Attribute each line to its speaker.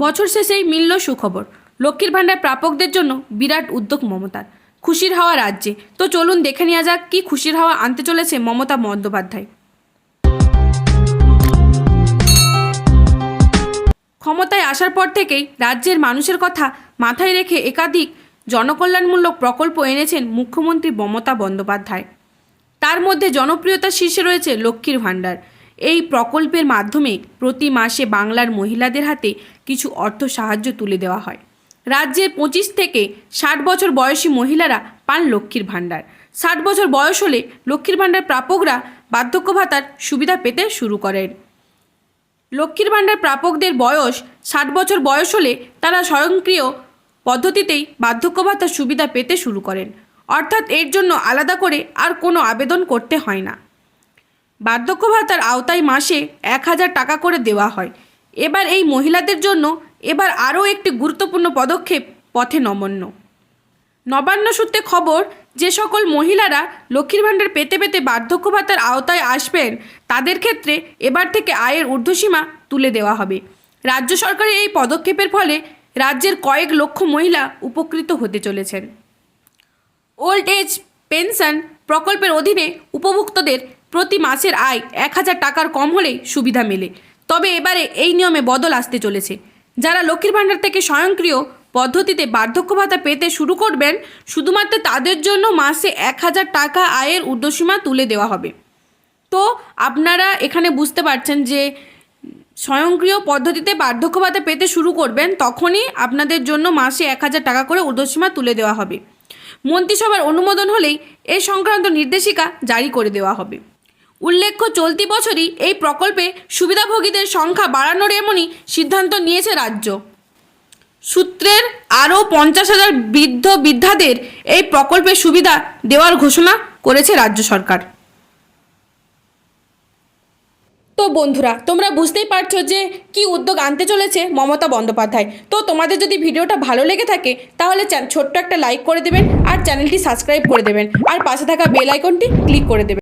Speaker 1: বছর শেষেই মিলল সুখবর। লক্ষ্মীর ভাণ্ডার প্রাপকদের জন্য বিরাট উদ্যোগ মমতার। খুশির হাওয়া রাজ্যে। তো চলুন দেখে নেওয়া যাক কি খুশির হাওয়া আনতে চলেছে মমতা বন্দ্যোপাধ্যায়। ক্ষমতায় আসার পর থেকেই রাজ্যের মানুষের কথা মাথায় রেখে একাধিক জনকল্যাণমূলক প্রকল্প এনেছেন মুখ্যমন্ত্রী মমতা বন্দ্যোপাধ্যায়। তার মধ্যে জনপ্রিয়তার শীর্ষে রয়েছে লক্ষ্মীর ভাণ্ডার। এই প্রকল্পের মাধ্যমে প্রতি মাসে বাংলার মহিলাদের হাতে কিছু অর্থ সাহায্য তুলে দেওয়া হয়। রাজ্যের 25 থেকে 60 বছর বয়সী মহিলারা পান লক্ষ্মীর ভাণ্ডার। 60 বছর বয়স হলে লক্ষ্মীর ভাণ্ডার প্রাপকরা বার্ধক্য ভাতার সুবিধা পেতে শুরু করেন। লক্ষ্মীর ভাণ্ডার প্রাপকদের বয়স 60 বছর বয়স হলে তারা স্বয়ংক্রিয় পদ্ধতিতেই বার্ধক্য ভাতার সুবিধা পেতে শুরু করেন। অর্থাৎ এর জন্য আলাদা করে আর কোনো আবেদন করতে হয় না। বার্ধক্য ভাতার আওতায় মাসে 1000 টাকা করে দেওয়া হয়। এবার এই মহিলাদের জন্য আরও একটি গুরুত্বপূর্ণ পদক্ষেপ পথে নবান্ন সূত্রে খবর, যে সকল মহিলারা লক্ষ্মীর ভাণ্ডার পেতে পেতে বার্ধক্য ভাতার আওতায় আসবেন তাদের ক্ষেত্রে এবার থেকে আয়ের ঊর্ধ্বসীমা তুলে দেওয়া হবে। রাজ্য সরকারের এই পদক্ষেপের ফলে রাজ্যের কয়েক লক্ষ মহিলা উপকৃত হতে চলেছেন। ওল্ড এজ পেনশন প্রকল্পের অধীনে উপভোক্তাদের প্রতি মাসের আয় 1000 টাকার কম হলেই সুবিধা মেলে। তবে এবারে এই নিয়মে বদল আসতে চলেছে। যারা লক্ষ্মীর ভাণ্ডার থেকে স্বয়ংক্রিয় পদ্ধতিতে বার্ধক্য ভাতা পেতে শুরু করবেন, শুধুমাত্র তাদের জন্য মাসে 1000 টাকা আয়ের ঊর্ধ্বসীমা তুলে দেওয়া হবে। তো আপনারা এখানে বুঝতে পারছেন যে স্বয়ংক্রিয় পদ্ধতিতে বার্ধক্য ভাতা পেতে শুরু করবেন তখনই আপনাদের জন্য মাসে 1000 টাকা করে ঊর্ধ্বসীমা তুলে দেওয়া হবে। মন্ত্রিসভার অনুমোদন হলেই এ সংক্রান্ত নির্দেশিকা জারি করে দেওয়া হবে। উল্লেখ্য, চলতি বছরই এই প্রকল্পে সুবিধাভোগীদের সংখ্যা বাড়ানোর এমনই সিদ্ধান্ত নিয়েছে রাজ্য। সূত্রের আরও 50,000 বৃদ্ধ বৃদ্ধাদের এই প্রকল্পের সুবিধা দেওয়ার ঘোষণা করেছে রাজ্য সরকার। তো বন্ধুরা, তোমরা বুঝতেই পারছো যে কি উদ্যোগ আনতে চলেছে মমতা বন্দ্যোপাধ্যায়। তো তোমাদের যদি ভিডিওটা ভালো লেগে থাকে তাহলে ছোট্ট একটা লাইক করে দেবেন আর চ্যানেলটি সাবস্ক্রাইব করে দেবেন আর পাশে থাকা বেল আইকনটি ক্লিক করে দেবেন।